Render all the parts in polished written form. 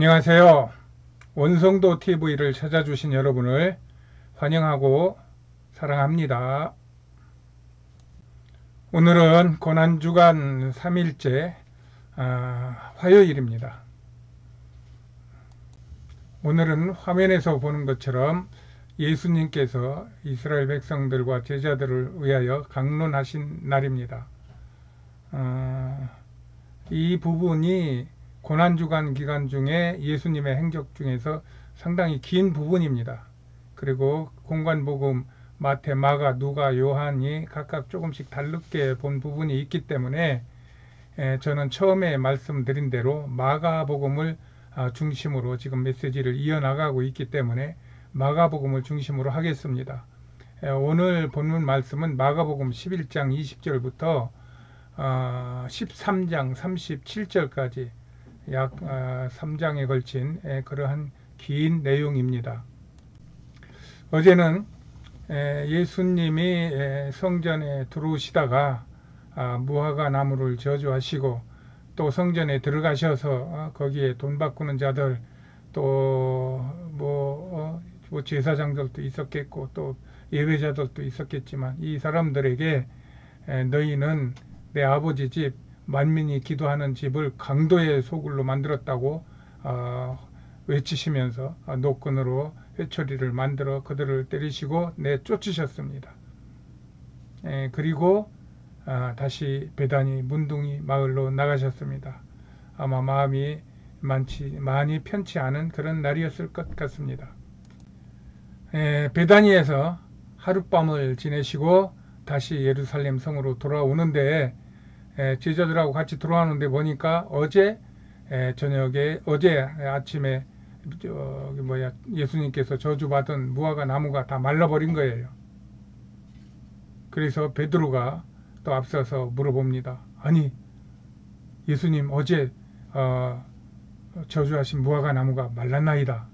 안녕하세요. 원성도 TV를 찾아주신 여러분을 환영하고 사랑합니다. 오늘은 고난주간 3일째 화요일입니다. 오늘은 화면에서 보는 것처럼 예수님께서 이스라엘 백성들과 제자들을 위하여 강론하신 날입니다. 이 부분이 고난주간 기간 중에 예수님의 행적 중에서 상당히 긴 부분입니다. 그리고 공관복음, 마태, 마가, 누가, 요한이 각각 조금씩 다르게 본 부분이 있기 때문에 저는 처음에 말씀드린 대로 마가복음을 중심으로 지금 메시지를 이어나가고 있기 때문에 마가복음을 중심으로 하겠습니다. 오늘 본문 말씀은 마가복음 11장 20절부터 13장 37절까지 약 3장에 걸친 그러한 긴 내용입니다. 어제는 예수님이 성전에 들어오시다가 무화과 나무를 저주하시고 또 성전에 들어가셔서 거기에 돈 바꾸는 자들 또 뭐 제사장들도 있었겠고 또 예배자들도 있었겠지만 이 사람들에게 너희는 내 아버지 집 만민이 기도하는 집을 강도의 소굴로 만들었다고 외치시면서 노끈으로 회초리를 만들어 그들을 때리시고 내쫓으셨습니다. 그리고 다시 베다니 문둥이 마을로 나가셨습니다. 아마 마음이 많이 편치 않은 그런 날이었을 것 같습니다. 베다니에서 하룻밤을 지내시고 다시 예루살렘 성으로 돌아오는데 제자들하고 같이 들어왔는데 보니까 어제 아침에 예수님께서 저주받은 무화과 나무가 다 말라버린 거예요. 그래서 베드로가 또 앞서서 물어봅니다. 아니 예수님 어제 저주하신 무화과 나무가 말랐나이다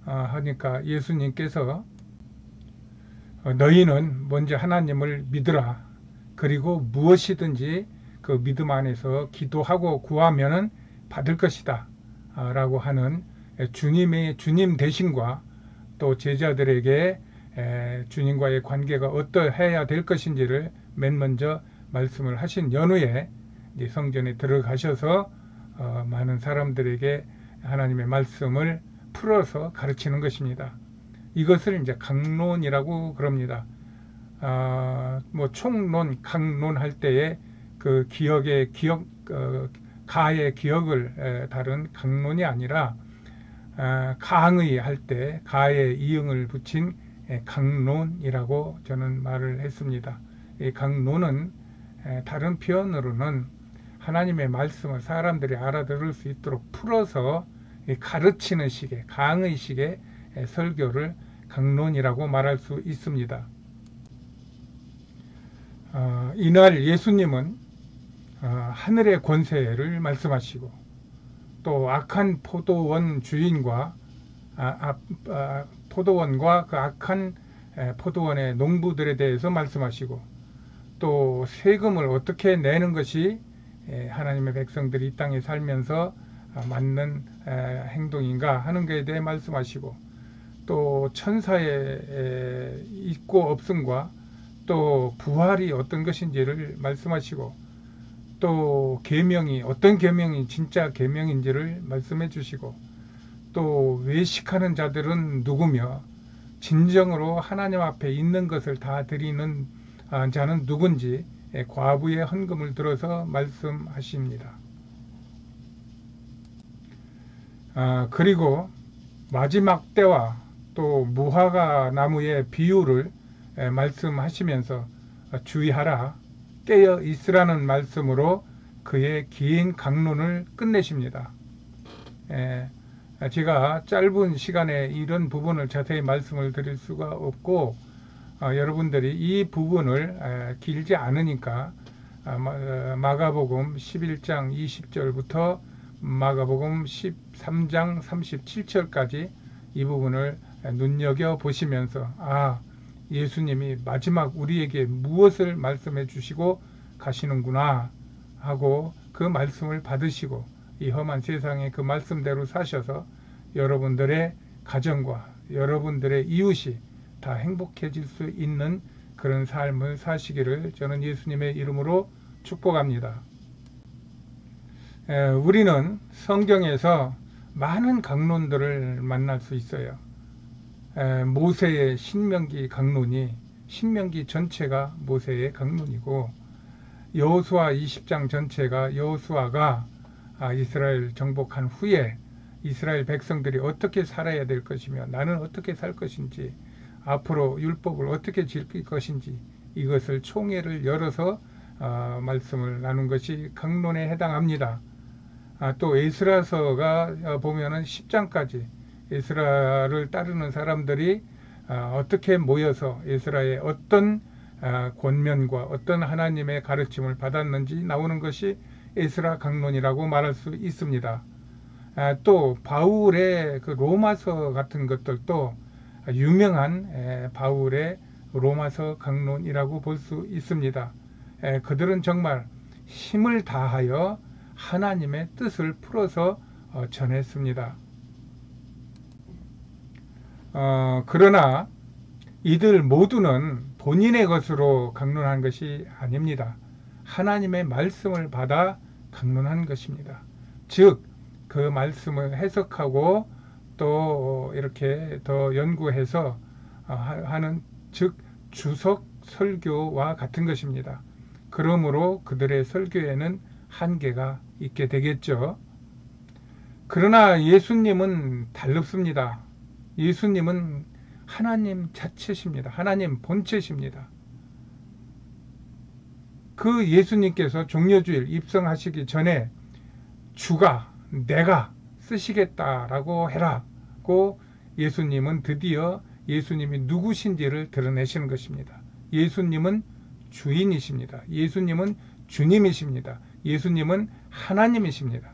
하니까 예수님께서 너희는 먼저 하나님을 믿으라. 그리고 무엇이든지 그 믿음 안에서 기도하고 구하면은 받을 것이다 라고 하는 주님 대신과 또 제자들에게 주님과의 관계가 어떠해야 될 것인지를 맨 먼저 말씀을 하신 연후에 성전에 들어가셔서 많은 사람들에게 하나님의 말씀을 풀어서 가르치는 것입니다. 이것을 이제 강론이라고 그럽니다. 총론, 강론 할 때에 그 가의 기억을 다룬 강론이 아니라 강의 할 때 가에 이응을 붙인 강론이라고 저는 말을 했습니다. 이 강론은 다른 표현으로는 하나님의 말씀을 사람들이 알아들을 수 있도록 풀어서 가르치는 식의 강의식의 설교를 강론이라고 말할 수 있습니다. 이날 예수님은 하늘의 권세를 말씀하시고 또 악한 포도원 주인과 포도원과 그 악한 포도원의 농부들에 대해서 말씀하시고 또 세금을 어떻게 내는 것이 하나님의 백성들이 이 땅에 살면서 맞는 행동인가 하는 것에 대해 말씀하시고 또 천사의 있고 없음과 또 부활이 어떤 것인지를 말씀하시고 또 계명이 어떤 계명이 진짜 계명인지를 말씀해 주시고 또 외식하는 자들은 누구며 진정으로 하나님 앞에 있는 것을 다 드리는 자는 누군지 과부의 헌금을 들어서 말씀하십니다. 그리고 마지막 때와 또 무화과 나무의 비유를 말씀하시면서 주의하라 깨어 있으라는 말씀으로 그의 긴 강론을 끝내십니다. 제가 짧은 시간에 이런 부분을 자세히 말씀을 드릴 수가 없고 여러분들이 이 부분을 길지 않으니까 마가복음 11장 20절부터 마가복음 13장 37절까지 이 부분을 눈여겨보시면서 예수님이 마지막 우리에게 무엇을 말씀해 주시고 가시는구나 하고 그 말씀을 받으시고 이 험한 세상에 그 말씀대로 사셔서 여러분들의 가정과 여러분들의 이웃이 다 행복해질 수 있는 그런 삶을 사시기를 저는 예수님의 이름으로 축복합니다. 우리는 성경에서 많은 강론들을 만날 수 있어요. 모세의 신명기 강론이 신명기 전체가 모세의 강론이고, 여호수아 20장 전체가 여호수아가 이스라엘 정복한 후에 이스라엘 백성들이 어떻게 살아야 될 것이며 나는 어떻게 살 것인지, 앞으로 율법을 어떻게 지킬 것인지, 이것을 총회를 열어서 말씀을 나눈 것이 강론에 해당합니다. 또 에스라서가 보면은 10장까지 에스라를 따르는 사람들이 어떻게 모여서 에스라의 어떤 권면과 어떤 하나님의 가르침을 받았는지 나오는 것이 에스라 강론이라고 말할 수 있습니다. 또 바울의 그 로마서 같은 것들도 유명한 바울의 로마서 강론이라고 볼 수 있습니다. 그들은 정말 힘을 다하여 하나님의 뜻을 풀어서 전했습니다. 그러나 이들 모두는 본인의 것으로 강론한 것이 아닙니다. 하나님의 말씀을 받아 강론한 것입니다. 즉, 그 말씀을 해석하고 또 이렇게 더 연구해서 하는, 즉 주석 설교와 같은 것입니다. 그러므로 그들의 설교에는 한계가 있게 되겠죠. 그러나 예수님은 달릅습니다. 예수님은 하나님 자체십니다. 하나님 본체십니다. 그 예수님께서 종려주일 입성하시기 전에 주가 내가 쓰시겠다라고 해라고 예수님은 드디어 예수님이 누구신지를 드러내시는 것입니다. 예수님은 주인이십니다. 예수님은 주님이십니다. 예수님은 하나님이십니다.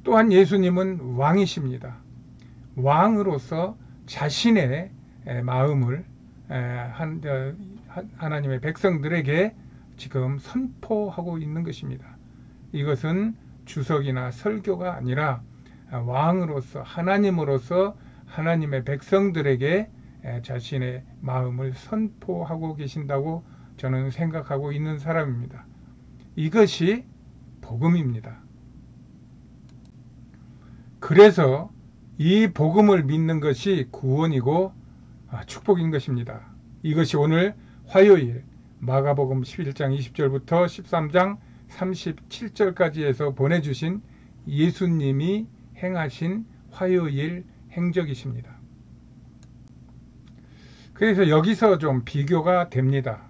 또한 예수님은 왕이십니다. 왕으로서 자신의 마음을 하나님의 백성들에게 지금 선포하고 있는 것입니다. 이것은 주석이나 설교가 아니라 왕으로서, 하나님으로서 하나님의 백성들에게 자신의 마음을 선포하고 계신다고 저는 생각하고 있는 사람입니다. 이것이 복음입니다. 그래서 이 복음을 믿는 것이 구원이고 축복인 것입니다. 이것이 오늘 화요일 마가복음 11장 20절부터 13장 37절까지에서 보내주신 예수님이 행하신 화요일 행적이십니다. 그래서 여기서 좀 비교가 됩니다.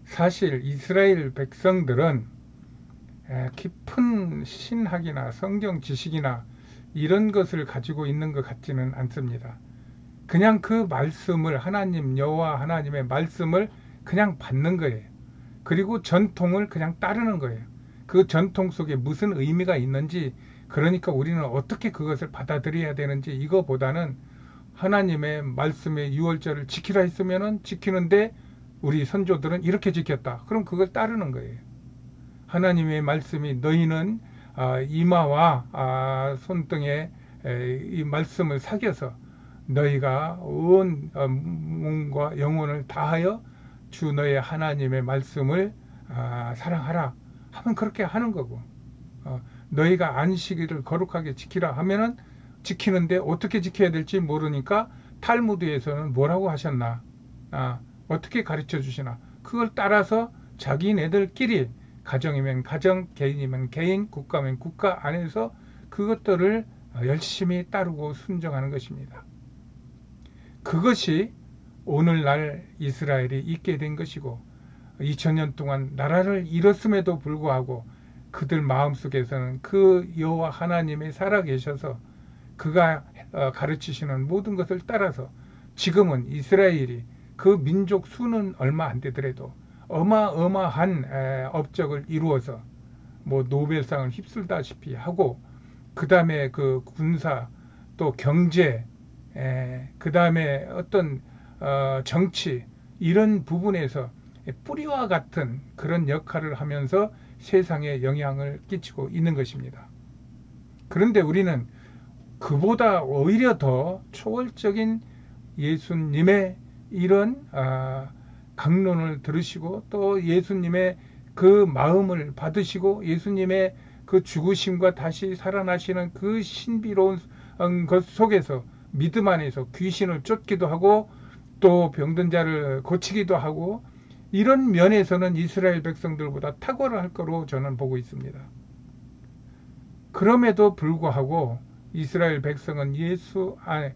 사실 이스라엘 백성들은 깊은 신학이나 성경 지식이나 이런 것을 가지고 있는 것 같지는 않습니다. 그냥 그 말씀을, 하나님 여호와 하나님의 말씀을 그냥 받는 거예요. 그리고 전통을 그냥 따르는 거예요. 그 전통 속에 무슨 의미가 있는지, 그러니까 우리는 어떻게 그것을 받아들여야 되는지, 이거보다는 하나님의 말씀의 유월절을 지키라 했으면은 지키는데 우리 선조들은 이렇게 지켰다. 그럼 그걸 따르는 거예요. 하나님의 말씀이 너희는 이마와 손등에 이 말씀을 사겨서 너희가 온 몸과 영혼을 다하여 주 너의 하나님의 말씀을 사랑하라 하면 그렇게 하는 거고, 너희가 안식일을 거룩하게 지키라 하면은 지키는데 어떻게 지켜야 될지 모르니까 탈무드에서는 뭐라고 하셨나, 어떻게 가르쳐 주시나, 그걸 따라서 자기네들끼리, 가정이면 가정, 개인이면 개인, 국가면 국가 안에서 그것들을 열심히 따르고 순종하는 것입니다. 그것이 오늘날 이스라엘이 있게 된 것이고, 2000년 동안 나라를 잃었음에도 불구하고 그들 마음속에서는 그 여호와 하나님이 살아계셔서 그가 가르치시는 모든 것을 따라서 지금은 이스라엘이 그 민족 수는 얼마 안 되더라도 어마어마한 업적을 이루어서 뭐 노벨상을 휩쓸다시피 하고, 그 다음에 그 군사, 또 경제, 그 다음에 어떤 정치, 이런 부분에서 뿌리와 같은 그런 역할을 하면서 세상에 영향을 끼치고 있는 것입니다. 그런데 우리는 그보다 오히려 더 초월적인 예수님의 이런 강론을 들으시고 또 예수님의 그 마음을 받으시고 예수님의 그 죽으심과 다시 살아나시는 그 신비로운 것 속에서 믿음 안에서 귀신을 쫓기도 하고 또 병든 자를 고치기도 하고 이런 면에서는 이스라엘 백성들보다 탁월할 거로 저는 보고 있습니다. 그럼에도 불구하고 이스라엘 백성은 예수 안에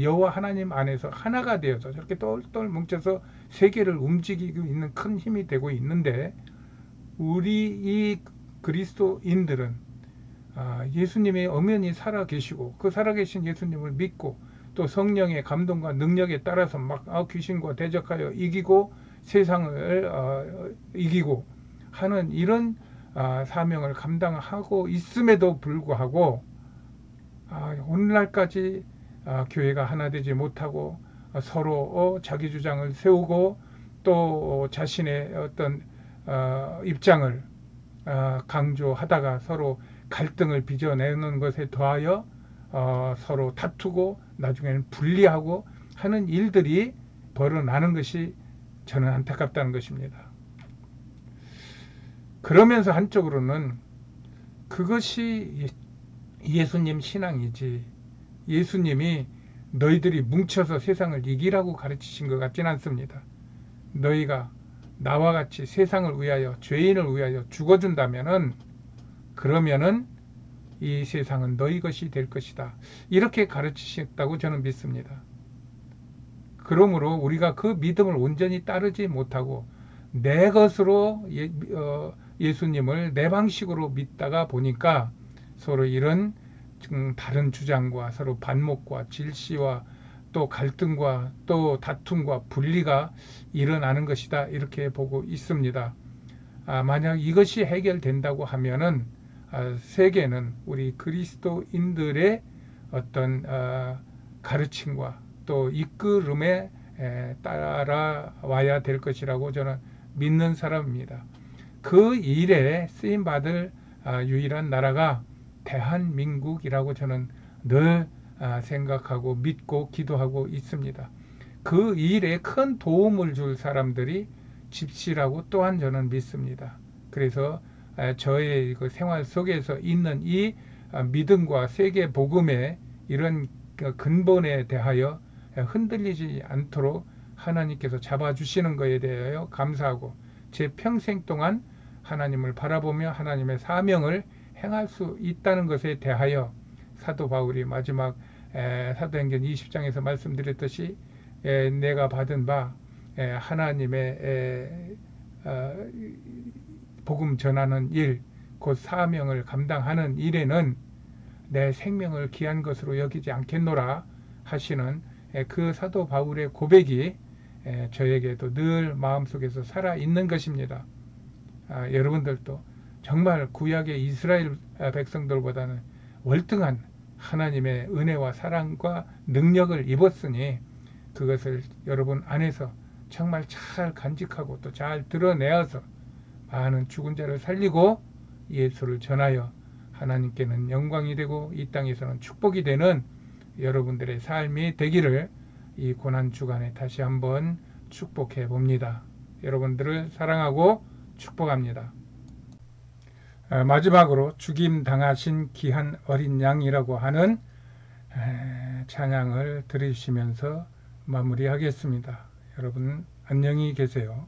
여호와 하나님 안에서 하나가 되어서 저렇게 똘똘 뭉쳐서 세계를 움직이고 있는 큰 힘이 되고 있는데 우리 이 그리스도인들은 예수님이 엄연히 살아계시고 그 살아계신 예수님을 믿고 또 성령의 감동과 능력에 따라서 막 귀신과 대적하여 이기고 세상을 이기고 하는 이런 사명을 감당하고 있음에도 불구하고 오늘날까지 교회가 하나 되지 못하고 서로 자기 주장을 세우고 또 자신의 어떤 입장을 강조하다가 서로 갈등을 빚어내는 것에 더하여 서로 다투고 나중에는 분리하고 하는 일들이 벌어나는 것이 저는 안타깝다는 것입니다. 그러면서 한쪽으로는 그것이 예수님 신앙이지 예수님이 너희들이 뭉쳐서 세상을 이기라고 가르치신 것 같지는 않습니다. 너희가 나와 같이 세상을 위하여 죄인을 위하여 죽어준다면은 그러면은 이 세상은 너희 것이 될 것이다. 이렇게 가르치셨다고 저는 믿습니다. 그러므로 우리가 그 믿음을 온전히 따르지 못하고 내 것으로 예수님을 내 방식으로 믿다가 보니까 서로 이런 다른 주장과 서로 반목과 질시와 또 갈등과 또 다툼과 분리가 일어나는 것이다. 이렇게 보고 있습니다. 만약 이것이 해결된다고 하면은 세계는 우리 그리스도인들의 어떤 가르침과 또 이끌음에 따라와야 될 것이라고 저는 믿는 사람입니다. 그 일에 쓰임받을 유일한 나라가 대한민국이라고 저는 늘 생각하고 믿고 기도하고 있습니다. 그 일에 큰 도움을 줄 사람들이 집시라고 또한 저는 믿습니다. 그래서 저의 그 생활 속에서 있는 이 믿음과 세계 복음의 이런 근본에 대하여 흔들리지 않도록 하나님께서 잡아주시는 것에 대하여 감사하고 제 평생 동안 하나님을 바라보며 하나님의 사명을 행할 수 있다는 것에 대하여 사도 바울이 마지막 사도행전 20장에서 말씀드렸듯이 내가 받은 바 하나님의 복음 전하는 일, 곧 사명을 감당하는 일에는 내 생명을 귀한 것으로 여기지 않겠노라 하시는 그 사도 바울의 고백이 저에게도 늘 마음속에서 살아있는 것입니다. 여러분들도 정말 구약의 이스라엘 백성들보다는 월등한 하나님의 은혜와 사랑과 능력을 입었으니 그것을 여러분 안에서 정말 잘 간직하고 또 잘 드러내어서 많은 죽은 자를 살리고 예수를 전하여 하나님께는 영광이 되고 이 땅에서는 축복이 되는 여러분들의 삶이 되기를 이 고난주간에 다시 한번 축복해 봅니다. 여러분들을 사랑하고 축복합니다. 마지막으로 죽임 당하신 귀한 어린 양이라고 하는 찬양을 들으시면서 마무리하겠습니다. 여러분 안녕히 계세요.